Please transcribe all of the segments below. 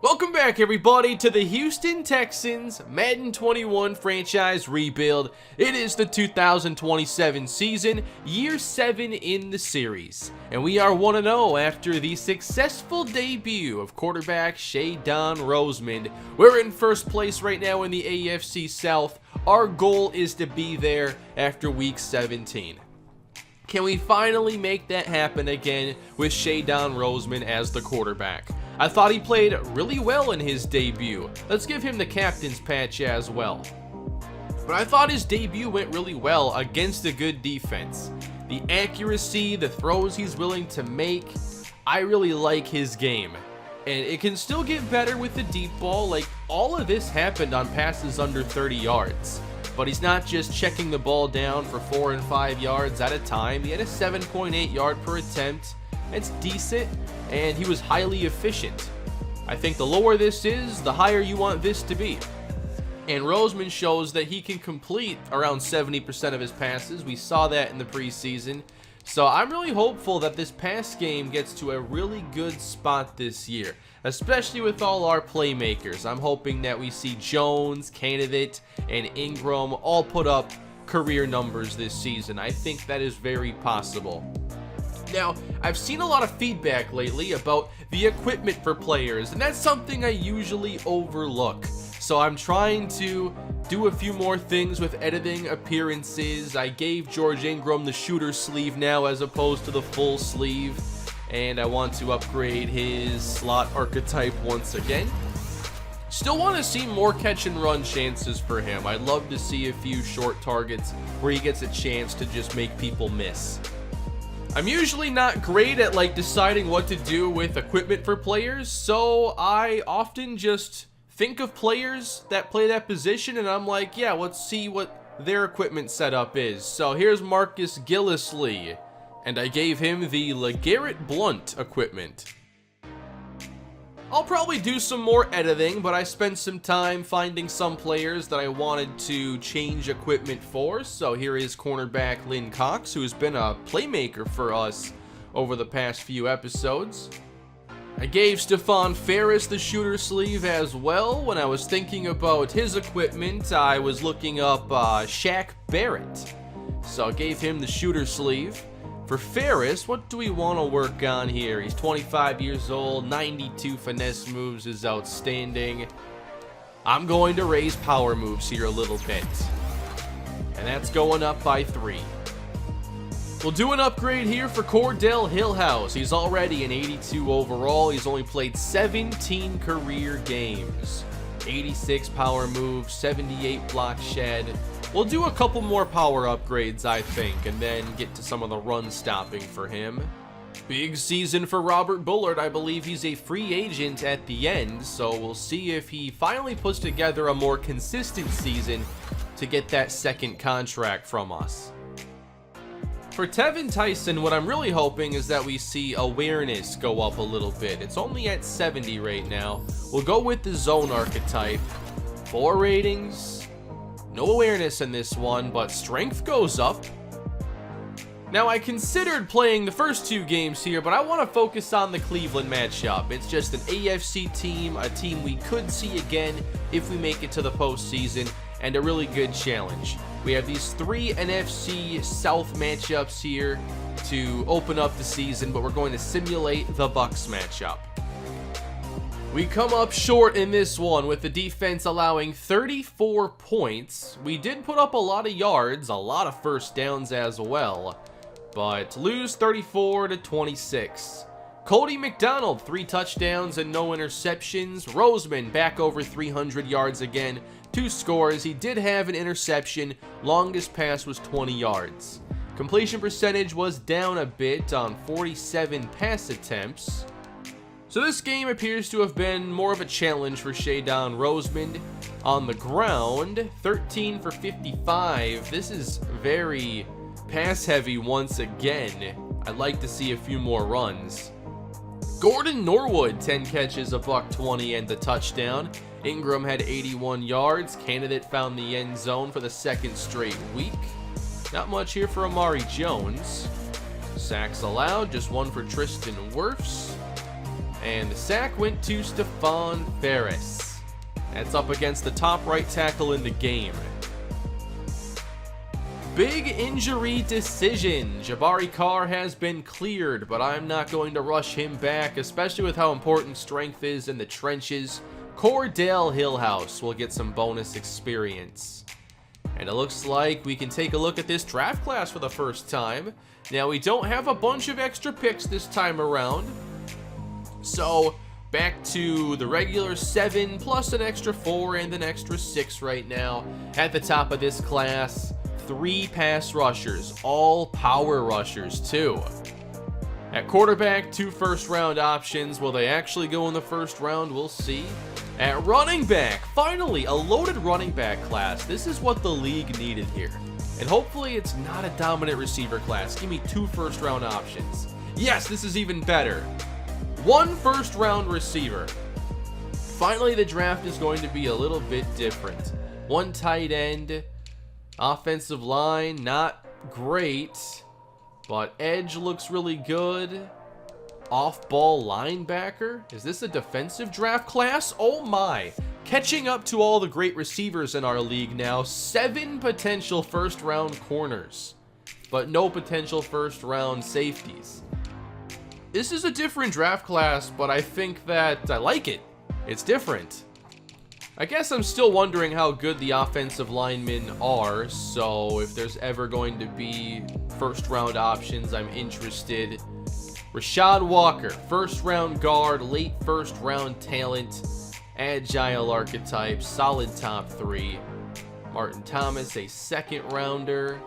Welcome back, everybody, to the Houston Texans Madden 21 franchise rebuild. It is the 2027 season, year 7 in the series, and we are 1-0 after the successful debut of quarterback Shadon Rosemond. We're in first place right now in the AFC South. Our goal is to be there after week 17. Can we finally make that happen again with Shadon Rosemond as the quarterback? I thought he played really well in his debut. Let's give him the captain's patch as well. But I thought his debut went really well against a good defense. The accuracy, the throws he's willing to make, I really like his game. And it can still get better with the deep ball. Like, all of this happened on passes under 30 yards. But he's not just checking the ball down for 4 and 5 yards at a time. He had a 7.8 yard per attempt. It's decent, and he was highly efficient. I think the lower this is, the higher you want this to be. And Rosemond shows that he can complete around 70% of his passes. We saw that in the preseason. So I'm really hopeful that this pass game gets to a really good spot this year, especially with all our playmakers. I'm hoping that we see Jones, Candidate, and Ingram all put up career numbers this season. I think that is very possible. Now, I've seen a lot of feedback lately about the equipment for players, and that's something I usually overlook. So I'm trying to do a few more things with editing appearances. I gave George Ingram the shooter sleeve now as opposed to the full sleeve, and I want to upgrade his slot archetype once again. Still want to see more catch and run chances for him. I'd love to see a few short targets where he gets a chance to just make people miss. I'm usually not great at deciding what to do with equipment for players, so I often just think of players that play that position and I'm like, yeah, let's see what their equipment setup is. So here's Marcus Gillislee, and I gave him the LeGarrette Blount equipment. I'll probably do some more editing, but I spent some time finding some players that I wanted to change equipment for. So here is cornerback Lynn Cox, who has been a playmaker for us over the past few episodes. I gave Stephon Ferris the shooter sleeve as well. When I was thinking about his equipment, I was looking up Shaq Barrett. So I gave him the shooter sleeve. For Ferris, what do we want to work on here? He's 25 years old, 92 finesse moves is outstanding. I'm going to raise power moves here a little bit. And that's going up by 3. We'll do an upgrade here for Cordell Hillhouse. He's already an 82 overall. He's only played 17 career games. 86 power moves, 78 block shed. We'll do a couple more power upgrades, I think, and then get to some of the run stopping for him. Big season for Robert Bullard. I believe he's a free agent at the end, so we'll see if he finally puts together a more consistent season to get that second contract from us. For Tevin Tyson, what I'm really hoping is that we see awareness go up a little bit. It's only at 70 right now. We'll go with the zone archetype. 4 ratings. No awareness in this one, but strength goes up. Now, I considered playing the first 2 games here, but I want to focus on the Cleveland matchup. It's just an AFC team, a team we could see again if we make it to the postseason, and a really good challenge. We have these 3 NFC South matchups here to open up the season, but we're going to simulate the Bucs matchup. We come up short in this one with the defense allowing 34 points. We did put up a lot of yards, a lot of first downs as well, but lose 34-26. Cody McDonald, 3 touchdowns and no interceptions. Rosemond back over 300 yards again, 2 scores. He did have an interception. Longest pass was 20 yards. Completion percentage was down a bit on 47 pass attempts. So this game appears to have been more of a challenge for Shadon Rosemond. On the ground, 13 for 55. This is very pass heavy once again. I'd like to see a few more runs. Gordon Norwood, 10 catches, $120 and the touchdown. Ingram had 81 yards. Candidate found the end zone for the 2nd straight week. Not much here for Amari Jones. Sacks allowed, just 1 for Tristan Wirfs. And the sack went to Stephon Ferris. That's up against the top right tackle in the game. Big injury decision. Jabari Carr has been cleared, but I'm not going to rush him back, especially with how important strength is in the trenches. Cordell Hillhouse will get some bonus experience. And it looks like we can take a look at this draft class for the first time. Now, we don't have a bunch of extra picks this time around. So, back to the regular 7 plus an extra 4 and an extra 6 right now. At the top of this class, 3 pass rushers, all power rushers too. At quarterback, 2 first-round options. Will they actually go in the first round? We'll see. At running back, finally, a loaded running back class. This is what the league needed here. And hopefully it's not a dominant receiver class. Give me 2 first-round options. Yes, this is even better. 1 first-round receiver. Finally, the draft is going to be a little bit different. 1 tight end. Offensive line, not great, but edge looks really good. Off-ball linebacker. Is this a defensive draft class? Oh my. Catching up to all the great receivers in our league now. 7 potential first-round corners, but no potential first-round safeties. This is a different draft class, but I think that I like it. It's different. I guess I'm still wondering how good the offensive linemen are, so if there's ever going to be first-round options, I'm interested. Rashad Walker, first-round guard, late first-round talent, agile archetype, solid top 3. Martin Thomas, a second-rounder,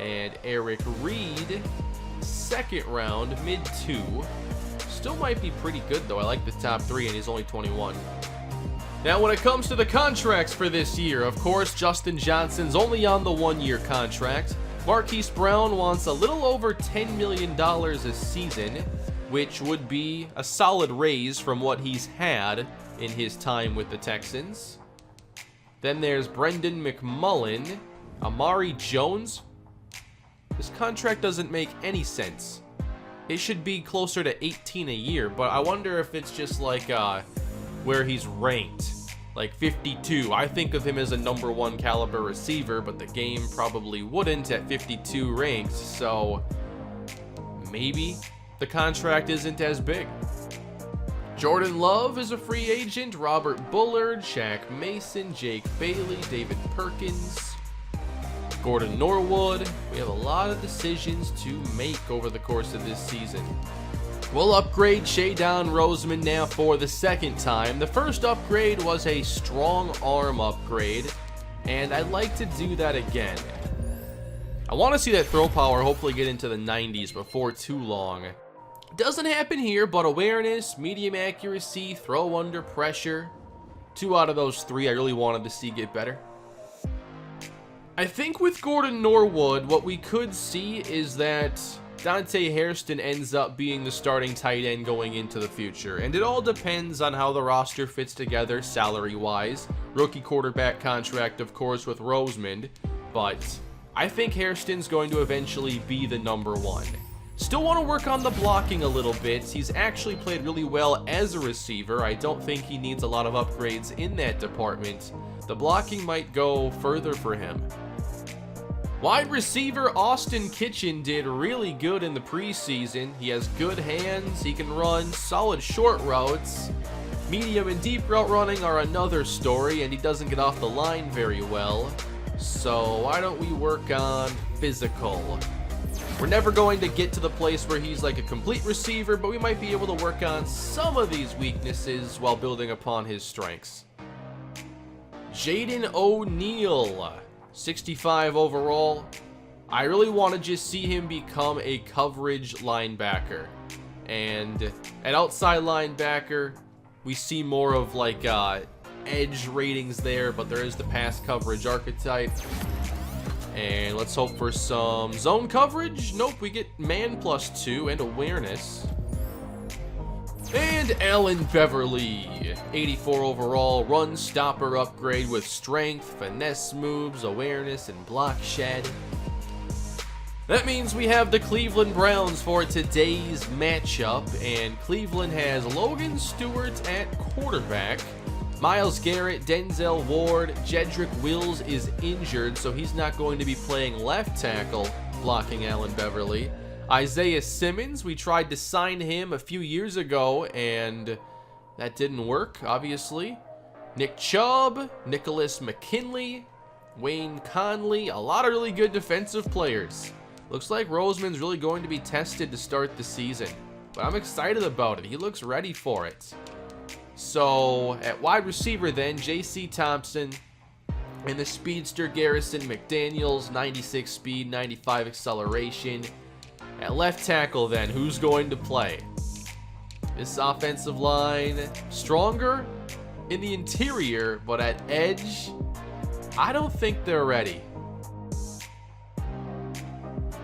and Eric Reed, second round, mid 2. Still might be pretty good, though. I like the top 3, and he's only 21. Now, when it comes to the contracts for this year, of course, Justin Johnson's only on the 1-year contract. Marquise Brown wants a little over $10 million a season, which would be a solid raise from what he's had in his time with the Texans. Then there's Brendan McMullen. Amari Jones. This contract doesn't make any sense. It should be closer to 18 a year, but I wonder if it's just like where he's ranked, like 52. I think of him as a number 1 caliber receiver, but the game probably wouldn't at 52 ranked, so maybe the contract isn't as big. Jordan Love is a free agent. Robert Bullard, Shaq Mason, Jake Bailey, David Perkins, Gordon Norwood. We have a lot of decisions to make over the course of this season. We'll upgrade Shadon Rosemond now for the second time. The first upgrade was a strong arm upgrade, and I'd like to do that again. I want to see that throw power hopefully get into the 90s before too long. Doesn't happen here, but awareness, medium accuracy, throw under pressure. 2 out of those 3 I really wanted to see get better. I think with Gordon Norwood, what we could see is that Dante Hairston ends up being the starting tight end going into the future, and it all depends on how the roster fits together salary-wise. Rookie quarterback contract, of course, with Rosemond, but I think Hairston's going to eventually be the number 1. Still want to work on the blocking a little bit. He's actually played really well as a receiver. I don't think he needs a lot of upgrades in that department. The blocking might go further for him. Wide receiver Austin Kitchen did really good in the preseason. He has good hands, he can run solid short routes. Medium and deep route running are another story, and he doesn't get off the line very well. So why don't we work on physical? We're never going to get to the place where he's like a complete receiver, but we might be able to work on some of these weaknesses while building upon his strengths. Jaden O'Neal, 65 overall. I really want to just see him become a coverage linebacker. And at outside linebacker, we see more of like edge ratings there, but there is the pass coverage archetype. And let's hope for some zone coverage. Nope, we get man +2 and awareness. And Allen Beverly, 84 overall, run stopper upgrade with strength, finesse moves, awareness, and block shed. That means we have the Cleveland Browns for today's matchup, and Cleveland has Logan Stewart at quarterback. Myles Garrett, Denzel Ward, Jedrick Wills is injured, so he's not going to be playing left tackle, blocking Allen Beverly. Isaiah Simmons, we tried to sign him a few years ago, and that didn't work, obviously. Nick Chubb, Nicholas McKinley, Wayne Conley, a lot of really good defensive players. Looks like Rosemond's really going to be tested to start the season, but I'm excited about it. He looks ready for it. So at wide receiver then, J.C. Thompson and the speedster Garrison McDaniels, 96 speed, 95 acceleration. At left tackle then, who's going to play? This offensive line, stronger in the interior, but at edge, I don't think they're ready.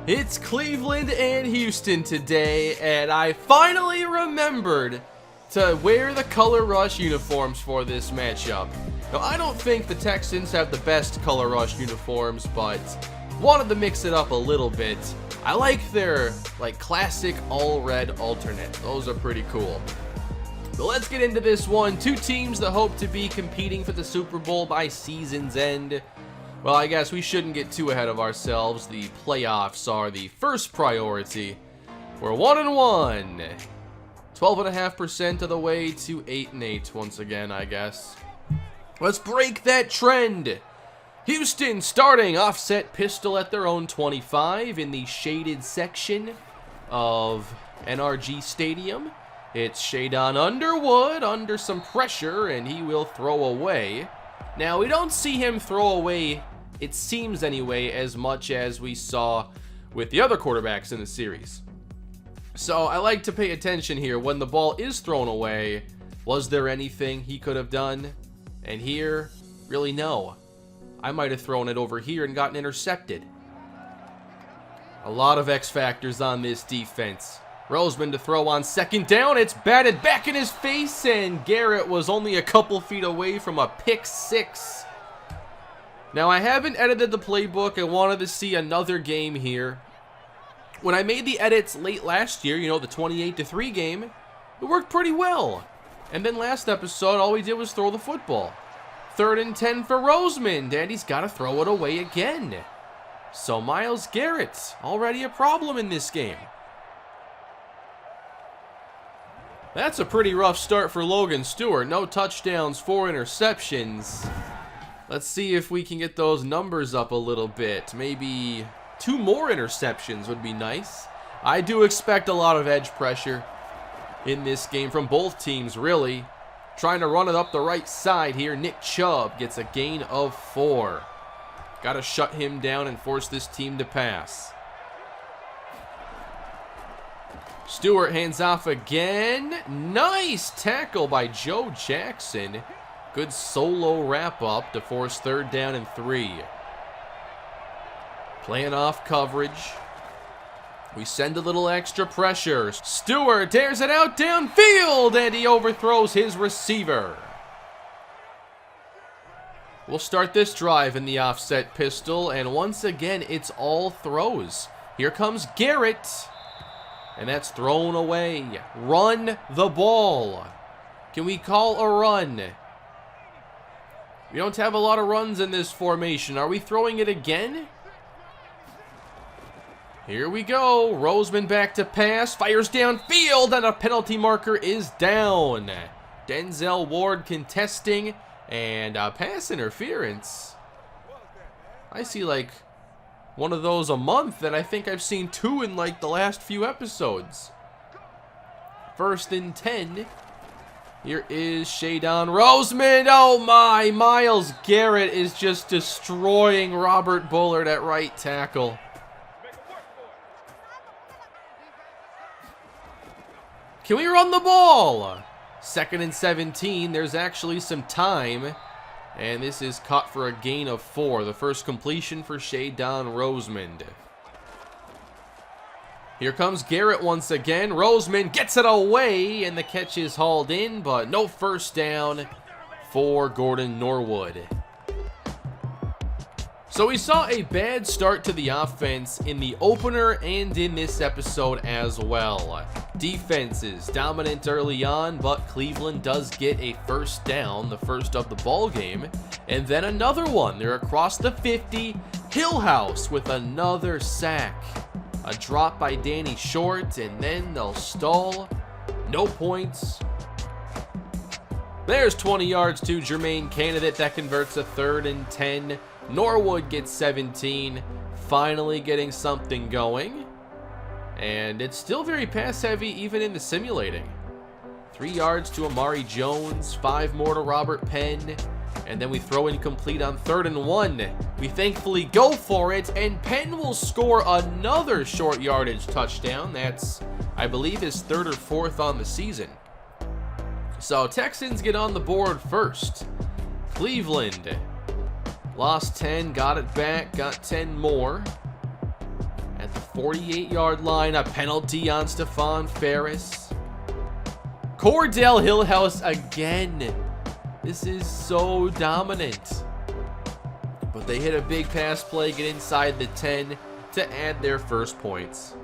It's Cleveland and Houston today, and I finally remembered to wear the color rush uniforms for this matchup. Now, I don't think the Texans have the best color rush uniforms, but wanted to mix it up a little bit. I like their classic all red alternate. Those are pretty cool. But let's get into this one. Two teams that hope to be competing for the Super Bowl by season's end. Well, I guess we shouldn't get too ahead of ourselves. The playoffs are the first priority. We're 1-1. 12.5% of the way to 8-8 once again, I guess. Let's break that trend. Houston starting offset pistol at their own 25 in the shaded section of NRG Stadium. It's Shadon Underwood under some pressure, and he will throw away. Now, we don't see him throw away, it seems anyway, as much as we saw with the other quarterbacks in the series. So I like to pay attention here. When the ball is thrown away, was there anything he could have done? And here, really no. I might have thrown it over here and gotten intercepted. A lot of X factors on this defense. Rosemond to throw on second down. It's batted back in his face, and Garrett was only a couple feet away from a pick six. Now, I haven't edited the playbook. I wanted to see another game here. When I made the edits late last year, you know, the 28-3 game, it worked pretty well. And then last episode, all we did was throw the football. 3rd and 10 for Rosemond, and he's got to throw it away again. So Myles Garrett, already a problem in this game. That's a pretty rough start for Logan Stewart. No touchdowns, 4 interceptions. Let's see if we can get those numbers up a little bit. Maybe 2 more interceptions would be nice. I do expect a lot of edge pressure in this game from both teams, really. Trying to run it up the right side here. Nick Chubb gets a gain of 4. Got to shut him down and force this team to pass. Stewart hands off again. Nice tackle by Joe Jackson. Good solo wrap up to force 3rd down and 3. Playing off coverage. We send a little extra pressure. Stewart tears it out downfield, and he overthrows his receiver. We'll start this drive in the offset pistol, and once again, it's all throws. Here comes Garrett. And that's thrown away. Run the ball. Can we call a run? We don't have a lot of runs in this formation. Are we throwing it again? Here we go. Rosemond back to pass. Fires downfield, and a penalty marker is down. Denzel Ward contesting, and pass interference. I see like one of those a month, and I think I've seen 2 in like the last few episodes. 1st and 10. Here is Shadon Rosemond. Oh my, Myles Garrett is just destroying Robert Bullard at right tackle. Can we run the ball? 2nd and 17. There's actually some time. And this is caught for a gain of 4. The first completion for Shadon Rosemond. Here comes Garrett once again. Rosemond gets it away, and the catch is hauled in, but no first down for Gordon Norwood. So we saw a bad start to the offense in the opener and in this episode as well. Defense is dominant early on, but Cleveland does get a first down, the first of the ball game, and then another one. They're across the 50. Hillhouse with another sack. A drop by Danny Short, and then they'll stall. No points. There's 20 yards to Jermaine Candidate. That converts a 3rd and 10. Norwood gets 17, finally getting something going. And it's still very pass heavy even in the simulating. 3 yards to Amari Jones, 5 more to Robert Penn, and then we throw incomplete on 3rd and 1. We thankfully go for it, and Penn will score another short yardage touchdown. That's, I believe, his 3rd or 4th on the season. So Texans get on the board first. Cleveland lost 10, got it back, got 10 more. At the 48-yard line, a penalty on Stephon Ferris. Cordell Hillhouse again. This is so dominant. But they hit a big pass play, get inside the 10 to add their first points.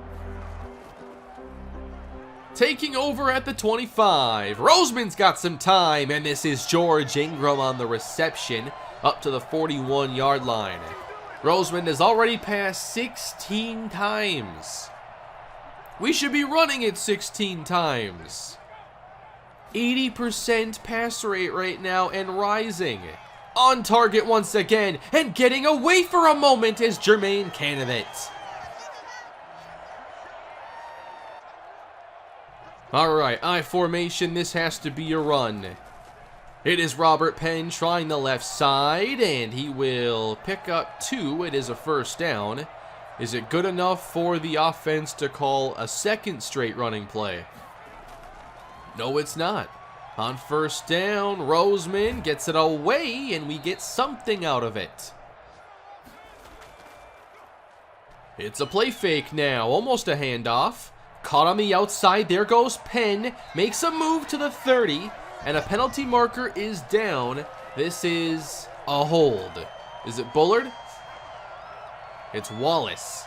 Taking over at the 25. Rosemond's got some time, and this is George Ingram on the reception. Up to the 41-yard line. Rosemond has already passed 16 times. We should be running it 16 times. 80% pass rate right now and rising. On target once again, and getting away for a moment is Jermaine Candidate. Alright, I formation, this has to be a run. It is Robert Penn trying the left side, and he will pick up 2. It is a first down. Is it good enough for the offense to call a second straight running play? No, it's not. On first down, Rosemond gets it away, and we get something out of it. It's a play fake now, almost a handoff. Caught on the outside, there goes Penn. Makes a move to the 30. And a penalty marker is down. This is a hold. Is it Bullard? It's Wallace.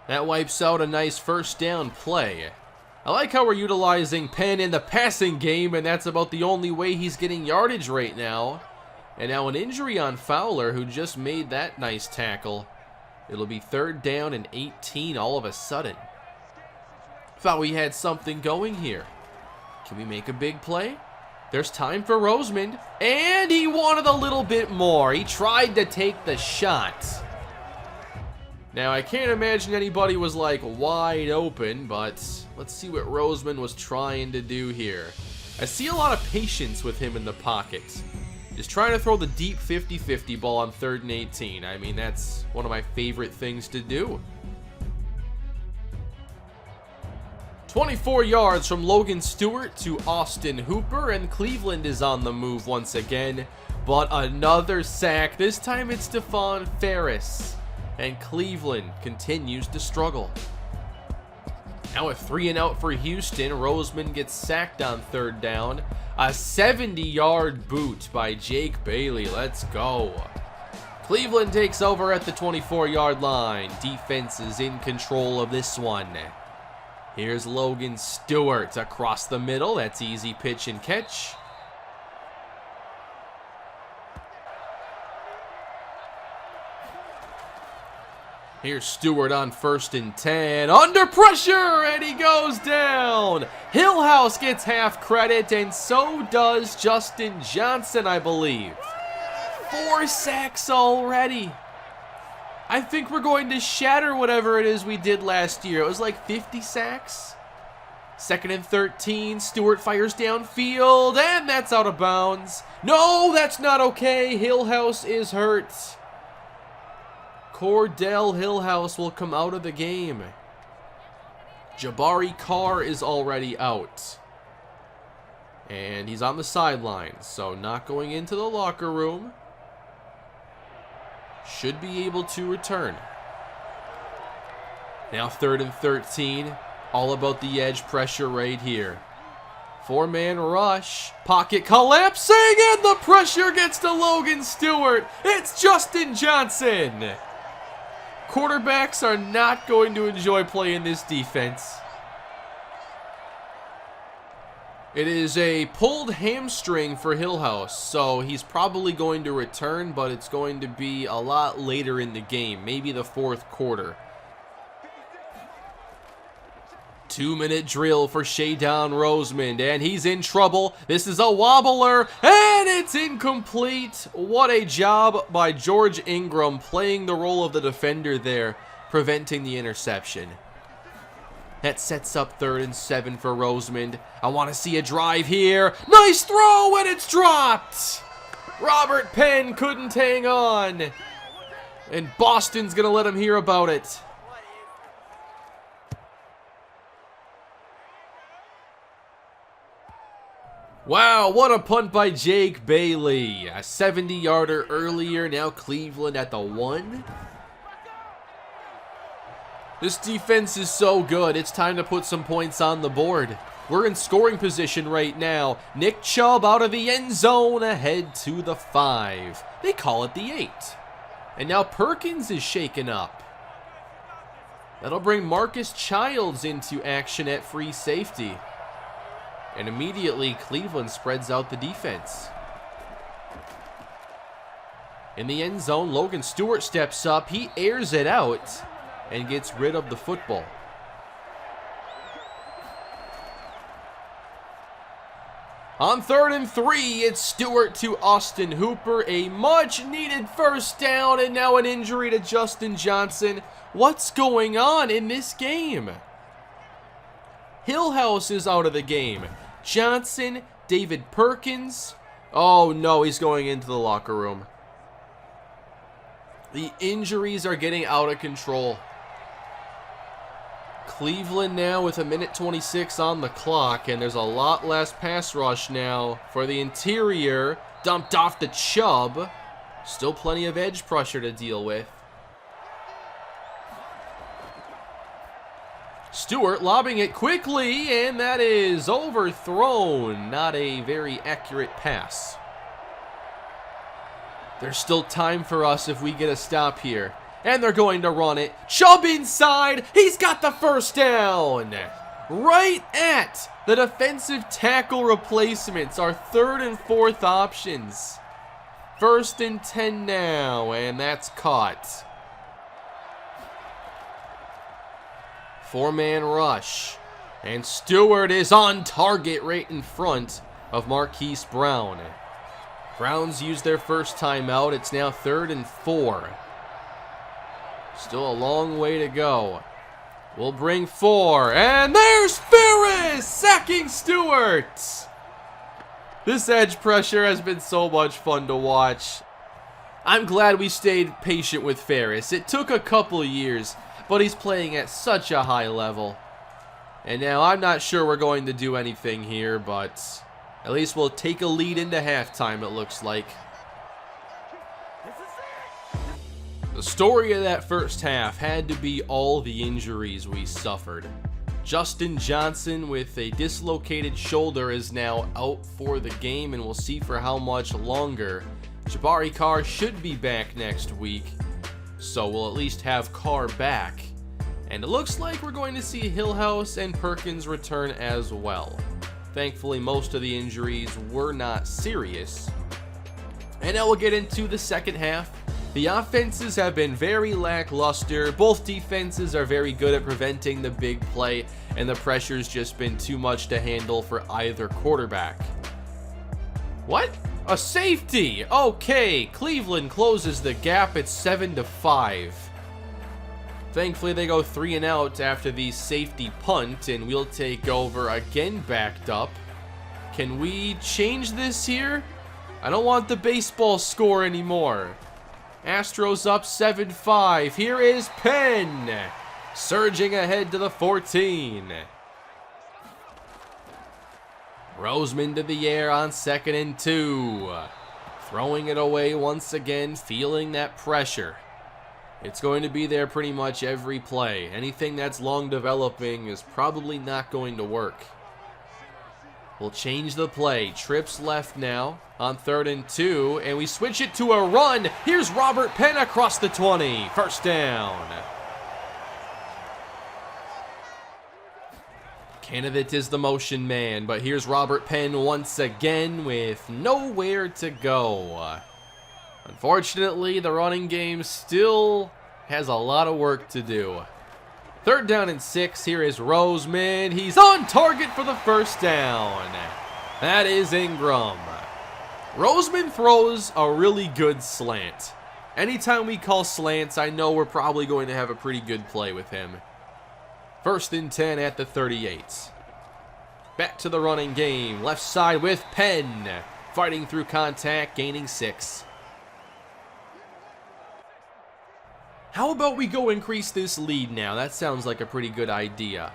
That wipes out a nice first down play. I like how we're utilizing Penn in the passing game, and that's about the only way he's getting yardage right now. And now an injury on Fowler, who just made that nice tackle. It'll be 3rd down and 18 all of a sudden. Thought we had something going here. Can we make a big play? There's time for Rosemond, and he wanted a little bit more. He tried to take the shot. Now, I can't imagine anybody was like wide open, but let's see what Rosemond was trying to do here. I see a lot of patience with him in the pocket. Just trying to throw the deep 50-50 ball on 3rd and 18. I mean, that's one of my favorite things to do. 24 yards from Logan Stewart to Austin Hooper, and Cleveland is on the move once again. But another sack. This time it's Stephon Ferris. And Cleveland continues to struggle. Now a 3 and out for Houston. Rosemond gets sacked on 3rd down. A 70-yard boot by Jake Bailey. Let's go. Cleveland takes over at the 24-yard line. Defense is in control of this one. Here's Logan Stewart across the middle. That's easy pitch and catch. Here's Stewart on 1st and 10. Under pressure, and he goes down. Hillhouse gets half credit, and so does Justin Johnson, I believe. 4 sacks already. I think we're going to shatter whatever it is we did last year. It was like 50 sacks. 2nd and 13. Stewart fires downfield, and that's out of bounds. No, that's not okay. Hillhouse is hurt. Cordell Hillhouse will come out of the game. Jabari Carr is already out. And he's on the sidelines, so not going into the locker room. Should be able to return. Now 3rd and 13. All about the edge pressure right here. Four-man rush. Pocket collapsing, and the pressure gets to Logan Stewart. It's Justin Johnson. Quarterbacks are not going to enjoy playing this defense. It is a pulled hamstring for Hillhouse, so he's probably going to return, but it's going to be a lot later in the game, maybe the fourth quarter. 2-minute drill for Shadon Rosemond, and he's in trouble. This is a wobbler, and it's incomplete. What a job by George Ingram playing the role of the defender there, preventing the interception. That sets up 3rd and 7 for Rosemond. I want to see a drive here. Nice throw, and it's dropped. Robert Penn couldn't hang on. And Boston's going to let him hear about it. Wow, what a punt by Jake Bailey. A 70-yarder earlier, now Cleveland at the 1. This defense is so good, it's time to put some points on the board. We're in scoring position right now. Nick Chubb out of the end zone, ahead to the 5. They call it the 8. And now Perkins is shaken up. That'll bring Marcus Childs into action at free safety. And immediately, Cleveland spreads out the defense. In the end zone, Logan Stewart steps up. He airs it out and gets rid of the football. On 3rd and 3, it's Stewart to Austin Hooper. A much-needed first down, and now an injury to Justin Johnson. What's going on in this game? Hillhouse is out of the game. Johnson, David Perkins. Oh no, he's going into the locker room. The injuries are getting out of control. Cleveland now with 1:26 on the clock, and there's a lot less pass rush now for the interior. Dumped off to Chubb. Still plenty of edge pressure to deal with. Stewart lobbing it quickly, and that is overthrown. Not a very accurate pass. There's still time for us if we get a stop here. And they're going to run it. Chubb inside. He's got the first down. Right at the defensive tackle replacements, our 3rd and 4th options. 1st and 10 now, and that's caught. 4-man rush. And Stewart is on target right in front of Marquise Brown. Browns use their first timeout. It's now 3rd and 4. Still a long way to go. We'll bring 4. And there's Ferris sacking Stewart. This edge pressure has been so much fun to watch. I'm glad we stayed patient with Ferris. It took a couple years, but he's playing at such a high level. And now I'm not sure we're going to do anything here, but at least we'll take a lead into halftime, it looks like. The story of that first half had to be all the injuries we suffered. Justin Johnson with a dislocated shoulder is now out for the game, and we'll see for how much longer. Jabari Carr should be back next week, so we'll at least have Carr back. And it looks like we're going to see Hillhouse and Perkins return as well. Thankfully, most of the injuries were not serious. And now we'll get into the second half. The offenses have been very lackluster. Both defenses are very good at preventing the big play, and the pressure's just been too much to handle for either quarterback. What? A safety! Okay, Cleveland closes the gap at 7-5. Thankfully, they go 3 and out after the safety punt, and we'll take over again backed up. Can we change this here? I don't want the baseball score anymore. Astros up 7-5. Here is Penn, surging ahead to the 14. Rosemond to the air on 2nd and 2. Throwing it away once again, feeling that pressure. It's going to be there pretty much every play. Anything that's long developing is probably not going to work. We'll change the play. Trips left now on 3rd and 2, and we switch it to a run. Here's Robert Penn across the 20. First down. Candidate is the motion man, but here's Robert Penn once again with nowhere to go. Unfortunately, the running game still has a lot of work to do. 3rd down and 6. Here is Rosemond. He's on target for the first down. That is Ingram. Rosemond throws a really good slant. Anytime we call slants, I know we're probably going to have a pretty good play with him. 1st and 10 at the 38. Back to the running game. Left side with Penn. Fighting through contact, gaining 6. How about we go increase this lead now? That sounds like a pretty good idea.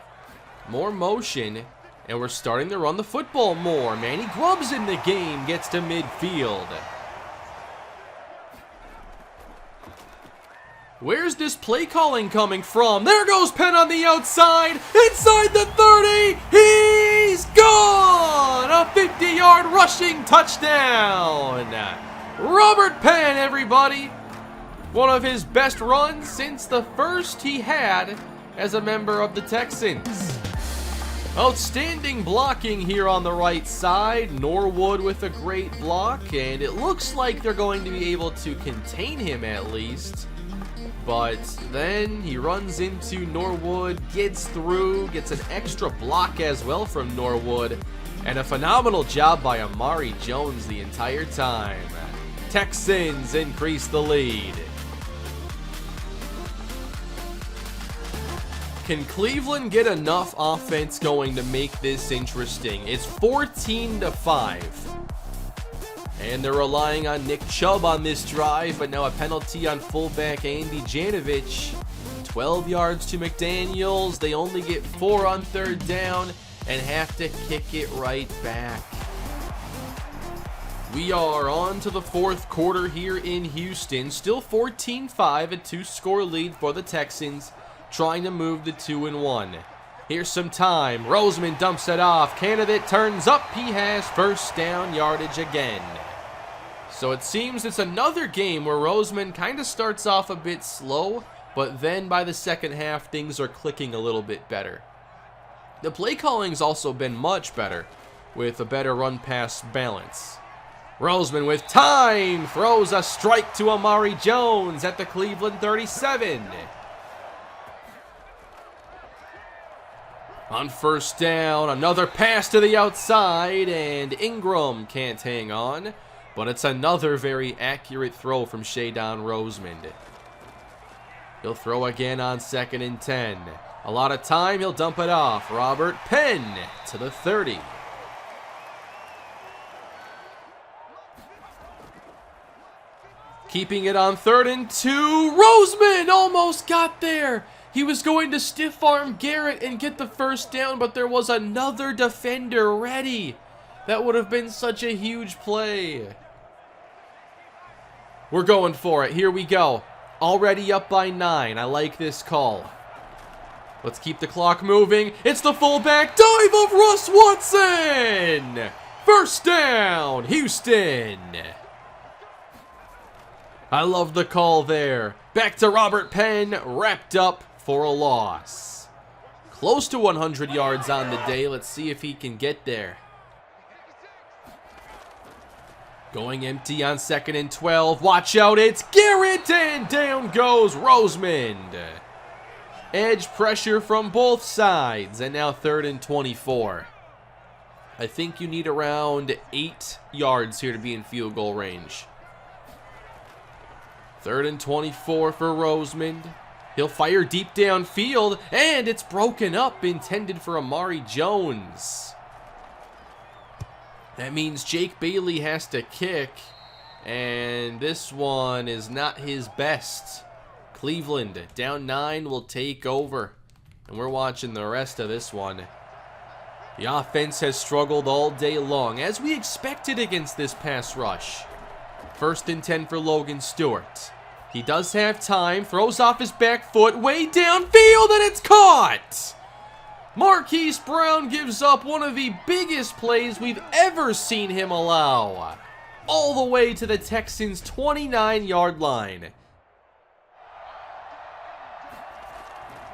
More motion, and we're starting to run the football more. Manny Grubbs in the game, gets to midfield. Where's this play calling coming from? There goes Penn on the outside, inside the 30, he's gone! A 50-yard rushing touchdown! Robert Penn, everybody! One of his best runs since the first he had as a member of the Texans. Outstanding blocking here on the right side. Norwood with a great block, and it looks like they're going to be able to contain him at least. But then he runs into Norwood, gets through, gets an extra block as well from Norwood, and a phenomenal job by Amari Jones the entire time. Texans increase the lead. Can Cleveland get enough offense going to make this interesting? It's 14-5. And they're relying on Nick Chubb on this drive, but now a penalty on fullback Andy Janovich. 12 yards to McDaniels. They only get 4 on 3rd down and have to kick it right back. We are on to the 4th quarter here in Houston. Still 14-5, a 2-score lead for the Texans, trying to move to 2-1. Here's some time. Rosemond dumps it off. Candidate turns up. He has first down yardage again. So it seems it's another game where Rosemond kind of starts off a bit slow, but then by the second half, things are clicking a little bit better. The play calling's also been much better, with a better run-pass balance. Rosemond with time throws a strike to Amari Jones at the Cleveland 37. On first down, another pass to the outside, and Ingram can't hang on, but it's another very accurate throw from Shadon Rosemond. He'll throw again on 2nd and 10. A lot of time, he'll dump it off. Robert Penn to the 30. Keeping it on 3rd and 2. Rosemond almost got there. He was going to stiff arm Garrett and get the first down, but there was another defender ready. That would have been such a huge play. We're going for it. Here we go. Already up by 9. I like this call. Let's keep the clock moving. It's the fullback dive of Russ Watson. First down, Houston. I love the call there. Back to Robert Penn, wrapped up for a loss. Close to 100 yards on the day. Let's see if he can get there. Going empty on 2nd and 12. Watch out, it's Garrett, and down goes Rosemond. Edge pressure from both sides, and now 3rd and 24. I think you need around 8 yards here to be in field goal range. 3rd and 24 for Rosemond. He'll fire deep downfield, and it's broken up, intended for Amari Jones. That means Jake Bailey has to kick, and this one is not his best. Cleveland, down 9, will take over, and we're watching the rest of this one. The offense has struggled all day long, as we expected against this pass rush. 1st and 10 for Logan Stewart. He does have time, throws off his back foot, way downfield, and it's caught! Marquise Brown gives up one of the biggest plays we've ever seen him allow. All the way to the Texans' 29-yard line.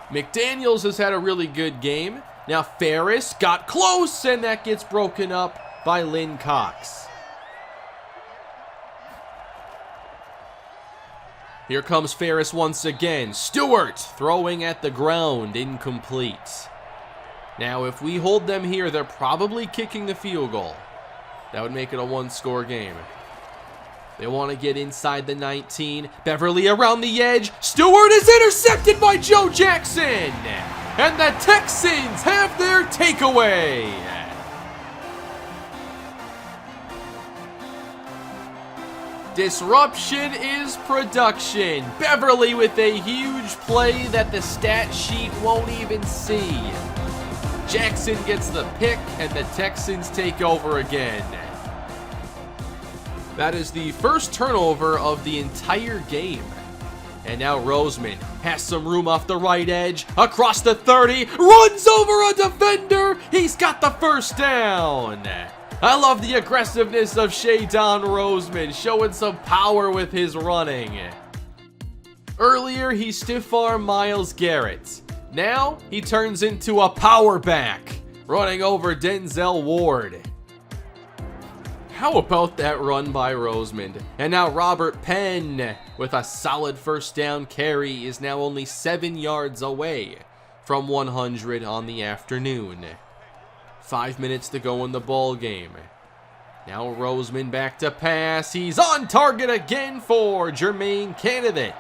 McDaniels has had a really good game. Now Ferris got close, and that gets broken up by Lynn Cox. Here comes Ferris once again. Stewart throwing at the ground, incomplete. Now if we hold them here, they're probably kicking the field goal. That would make it a one-score game. They want to get inside the 19. Beverly around the edge. Stewart is intercepted by Joe Jackson. And the Texans have their takeaway. Disruption is production. Beverly with a huge play that the stat sheet won't even see. Jackson gets the pick, and the Texans take over again. That is the first turnover of the entire game. And now Rosemond has some room off the right edge, across the 30, runs over a defender. He's got the first down. I love the aggressiveness of Shadon Rosemond, showing some power with his running. Earlier, he stiff-armed Myles Garrett. Now, he turns into a power back, running over Denzel Ward. How about that run by Rosemond? And now Robert Penn, with a solid first down carry, is now only 7 yards away from 100 on the afternoon. 5 minutes to go in the ball game. Now Rosemond back to pass. He's on target again for Jermaine Candidate.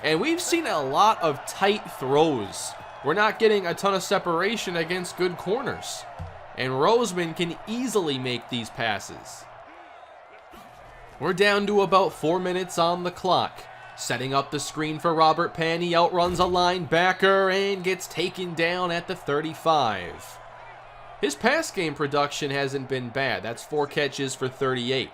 And we've seen a lot of tight throws. We're not getting a ton of separation against good corners. And Rosemond can easily make these passes. We're down to about 4 minutes on the clock. Setting up the screen for Robert Penn. He outruns a linebacker and gets taken down at the 35. His pass game production hasn't been bad. That's 4 catches for 38.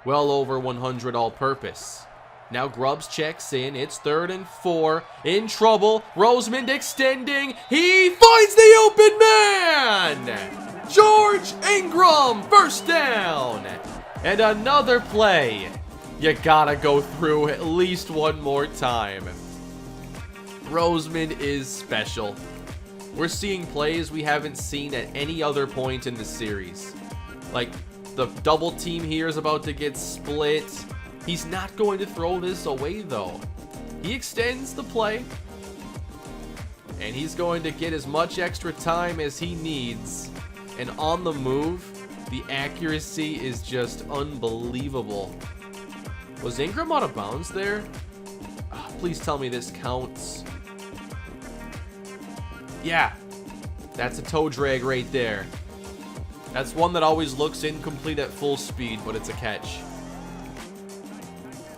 Well over 100 all-purpose. Now Grubbs checks in. It's 3rd and 4. In trouble. Rosemond extending. He finds the open man! George Ingram, first down. And another play. You gotta go through at least one more time. Rosemond is special. We're seeing plays we haven't seen at any other point in the series. Like, the double team here is about to get split. He's not going to throw this away, though. He extends the play. And he's going to get as much extra time as he needs. And on the move, the accuracy is just unbelievable. Was Ingram out of bounds there? Oh, please tell me this counts. Yeah, that's a toe drag right there. That's one that always looks incomplete at full speed, but it's a catch.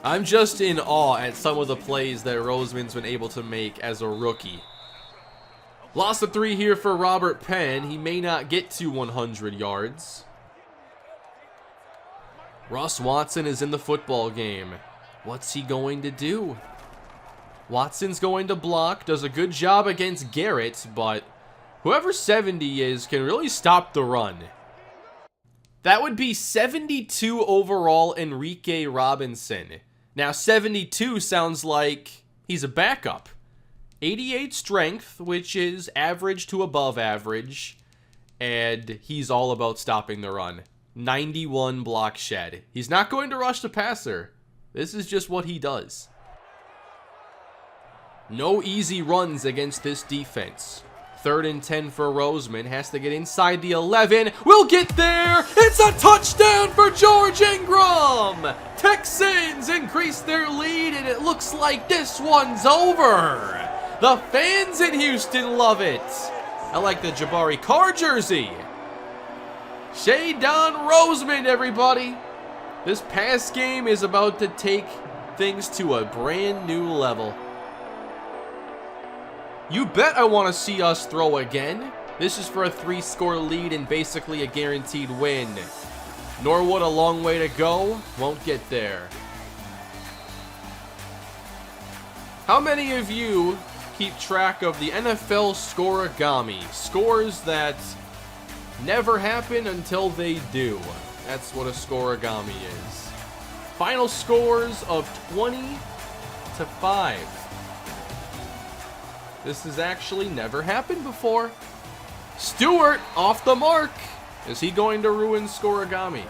I'm just in awe at some of the plays that Rosemond's been able to make as a rookie. Lost of 3 here for Robert Penn. He may not get to 100 yards. Russ Watson is in the football game. What's he going to do? Watson's going to block, does a good job against Garrett, but whoever 70 is can really stop the run. That would be 72 overall Enrique Robinson. Now 72 sounds like he's a backup. 88 strength, which is average to above average, and he's all about stopping the run. 91 block shed. He's not going to rush the passer. This is just what he does. No easy runs against this defense. 3rd and 10 for Rosemond. Has to get inside the 11. We'll get there. It's a touchdown for George Ingram. Texans increase their lead, and it looks like this one's over. The fans in Houston love it. I like the Jabari Carr jersey. Shadon Rosemond, everybody. This pass game is about to take things to a brand new level. You bet I want to see us throw again. This is for a 3-score lead and basically a guaranteed win. Norwood, a long way to go. Won't get there. How many of you keep track of the NFL scoregami. Scores that never happen until they do. That's what a scoregami is. Final scores of 20-5. This has actually never happened before. Stewart off the mark. Is he going to ruin scoregami?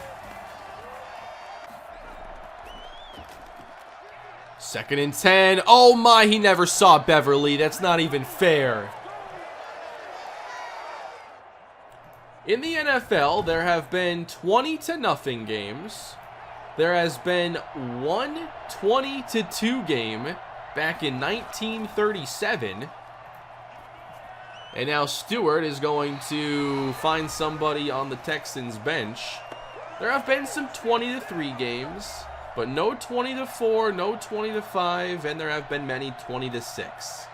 Second and 10. Oh my, he never saw Beverly. That's not even fair. In the NFL, there have been 20-0 games. There has been one 20-2 game back in 1937. And now Stewart is going to find somebody on the Texans bench. There have been some 20-3 games, but no 20-4, no 20-5, and there have been many 20-6.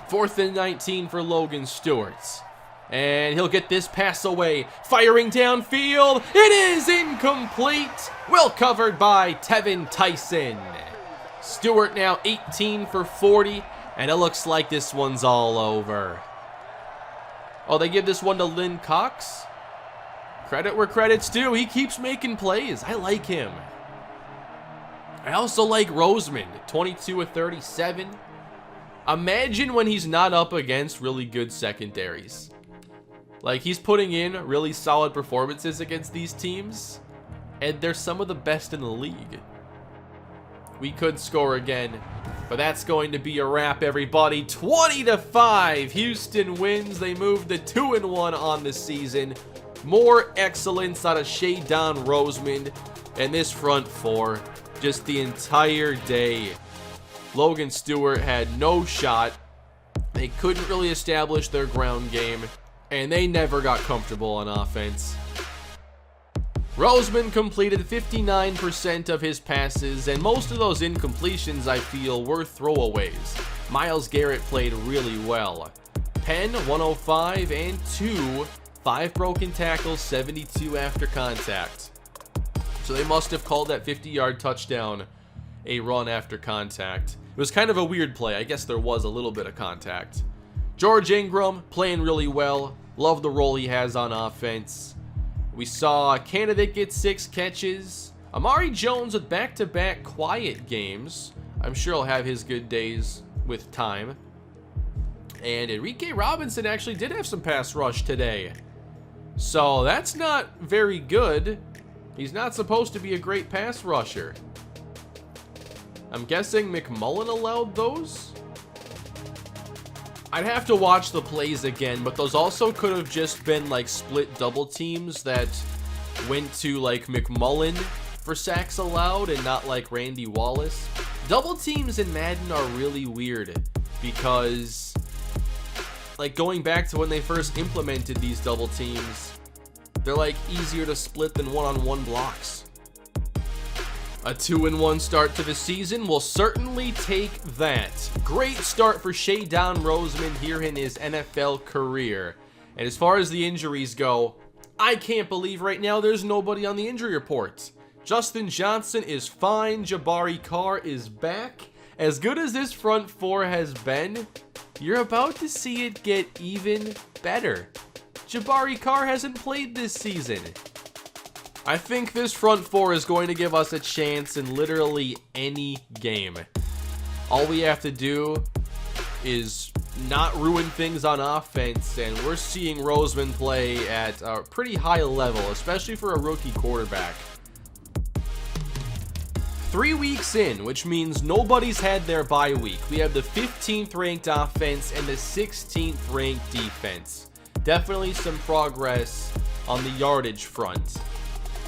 4th and 19 for Logan Stewart. And he'll get this pass away. Firing downfield. It is incomplete. Well covered by Tevin Tyson. Stewart now 18 for 40. And it looks like this one's all over. Oh, they give this one to Lynn Cox. Credit where credit's due. He keeps making plays. I like him. I also like Rosemond. 22 of 37. Imagine when he's not up against really good secondaries. Like, he's putting in really solid performances against these teams, and they're some of the best in the league. We could score again, but that's going to be a wrap, everybody. 20-5, Houston wins. They move to 2-1 on the season. More excellence out of Shadon Rosemond and this front four just the entire day. Logan Stewart had no shot. They couldn't really establish their ground game, and they never got comfortable on offense. Rosemond completed 59% of his passes, and most of those incompletions, I feel, were throwaways. Myles Garrett played really well. Penn, 105, and 5 broken tackles, 72 after contact. So they must have called that 50-yard touchdown a run after contact. It was kind of a weird play. I guess there was a little bit of contact. George Ingram playing really well. Love the role he has on offense. We saw a candidate get 6 catches. Amari Jones with back-to-back quiet games. I'm sure he'll have his good days with time. And Enrique Robinson actually did have some pass rush today. So that's not very good. He's not supposed to be a great pass rusher. I'm guessing McMullen allowed those? I'd have to watch the plays again, but those also could have just been like split double teams that went to like McMullen for sacks allowed and not like Randy Wallace. Double teams in Madden are really weird because like going back to when they first implemented these double teams, they're like easier to split than one-on-one blocks. A 2-1 start to the season will certainly take that. Great start for Shadon Rosemond here in his NFL career. And as far as the injuries go, I can't believe right now there's nobody on the injury report. Justin Johnson is fine. Jabari Carr is back. As good as this front four has been, you're about to see it get even better. Jabari Carr hasn't played this season. I think this front four is going to give us a chance in literally any game. All we have to do is not ruin things on offense, and we're seeing Rosemond play at a pretty high level, especially for a rookie quarterback. 3 weeks in, which means nobody's had their bye week. We have the 15th ranked offense and the 16th ranked defense. Definitely some progress on the yardage front.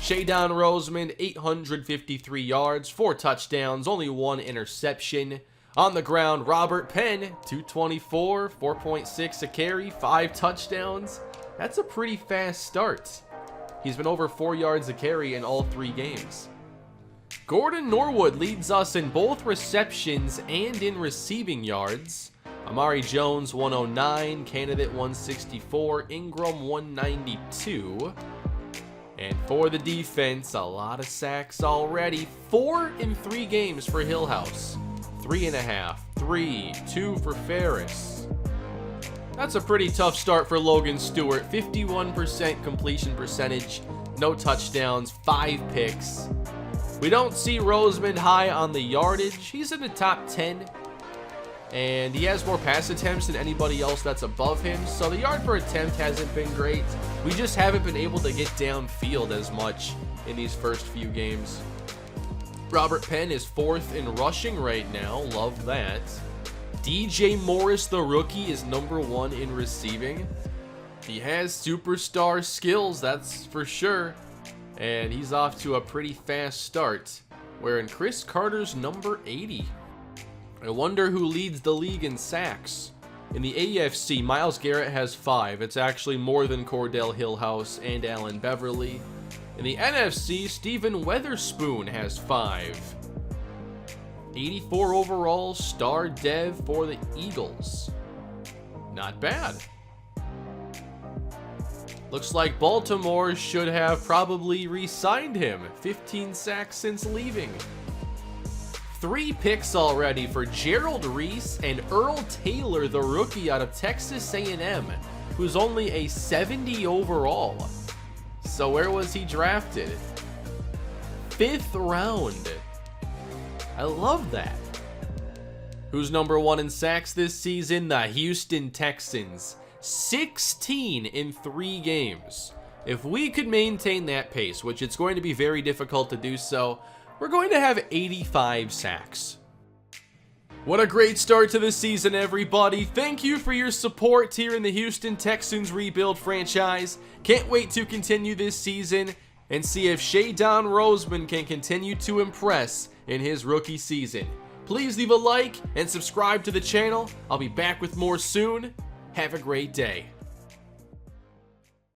Shadon Rosemond, 853 yards, 4 touchdowns, only 1 interception. On the ground, Robert Penn, 224, 4.6 a carry, 5 touchdowns. That's a pretty fast start. He's been over 4 yards a carry in all 3 games. Gordon Norwood leads us in both receptions and in receiving yards. Amari Jones, 109, candidate 164, Ingram 192. And for the defense, a lot of sacks already. 4 in 3 games for Hillhouse. 3.5, 3, 2 for Ferris. That's a pretty tough start for Logan Stewart. 51% completion percentage, no touchdowns, 5 picks. We don't see Rosemond high on the yardage. He's in the top 10, and he has more pass attempts than anybody else that's above him, so the yard per attempt hasn't been great. We just haven't been able to get downfield as much in these first few games. Robert Penn is 4th in rushing right now. Love that. DJ Morris, the rookie, is number 1 in receiving. He has superstar skills, that's for sure. And he's off to a pretty fast start. Wherein Chris Carter's number 80. I wonder who leads the league in sacks. In the AFC, Myles Garrett has 5. It's actually more than Cordell Hillhouse and Allen Beverly. In the NFC, Stephen Weatherspoon has 5. 84 overall, star dev for the Eagles. Not bad. Looks like Baltimore should have probably re-signed him. 15 sacks since leaving. 3 picks already for Gerald Reese and Earl Taylor, the rookie out of Texas A&M, who's only a 70 overall. So where was he drafted? 5th round. I love that. Who's number 1 in sacks this season? The Houston Texans. 16 in 3 games. If we could maintain that pace, which it's going to be very difficult to do so, we're going to have 85 sacks. What a great start to the season, everybody. Thank you for your support here in the Houston Texans rebuild franchise. Can't wait to continue this season and see if Shadon Rosemond can continue to impress in his rookie season. Please leave a like and subscribe to the channel. I'll be back with more soon. Have a great day.